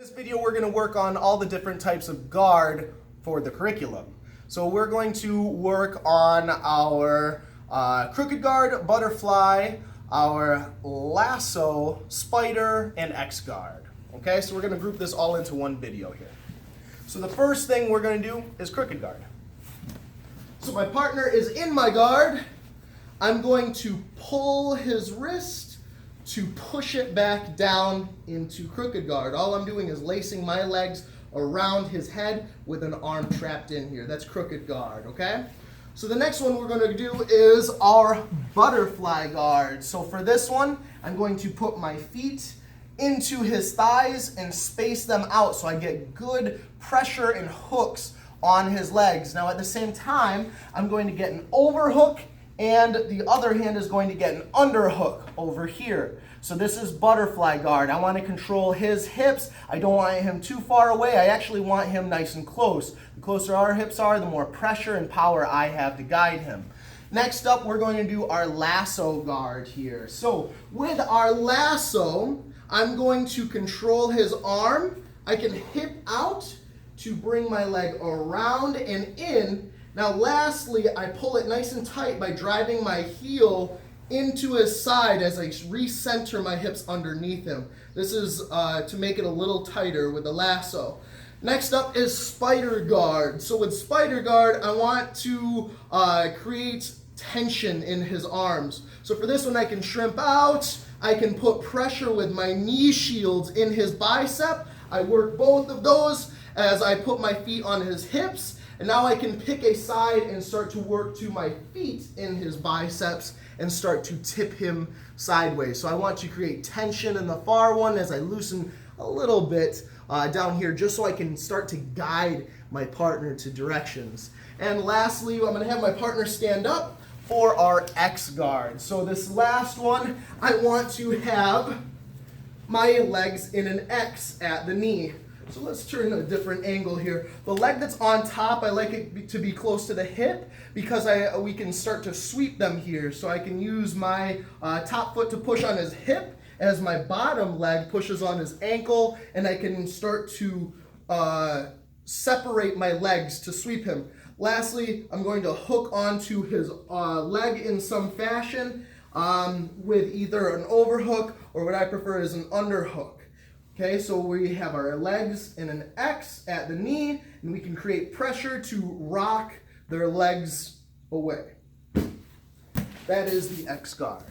In this video, we're going to work on all the different types of guard for the curriculum. So we're going to work on our crooked guard, butterfly, our lasso, spider, and X guard. Okay, so we're going to group this all into one video here. So the first thing we're going to do is crooked guard. So my partner is in my guard. I'm going to pull his wrist to push it back down into crooked guard. All I'm doing is lacing my legs around his head with an arm trapped in here. That's crooked guard, okay? So the next one we're going to do is our butterfly guard. So for this one, I'm going to put my feet into his thighs and space them out so I get good pressure and hooks on his legs. Now at the same time, I'm going to get an overhook and the other hand is going to get an underhook over here. So this is butterfly guard. I want to control his hips. I don't want him too far away. I actually want him nice and close. The closer our hips are, the more pressure and power I have to guide him. Next up, we're going to do our lasso guard here. So with our lasso, I'm going to control his arm. I can hip out to bring my leg around and in. Now lastly, I pull it nice and tight by driving my heel into his side as I recenter my hips underneath him. This is to make it a little tighter with the lasso. Next up is spider guard. So with spider guard, I want to create tension in his arms. So for this one, I can shrimp out. I can put pressure with my knee shields in his bicep. I work both of those as I put my feet on his hips. And now I can pick a side and start to work to my feet in his biceps and start to tip him sideways. So I want to create tension in the far one as I loosen a little bit down here just so I can start to guide my partner to directions. And lastly, I'm going to have my partner stand up for our X guard. So this last one, I want to have my legs in an X at the knee. So let's turn a different angle here. The leg that's on top, I like it to be close to the hip because we can start to sweep them here. So I can use my top foot to push on his hip as my bottom leg pushes on his ankle, and I can start to separate my legs to sweep him. Lastly, I'm going to hook onto his leg in some fashion with either an overhook or what I prefer is an underhook. Okay, so we have our legs in an X at the knee, and we can create pressure to rock their legs away. That is the X guard.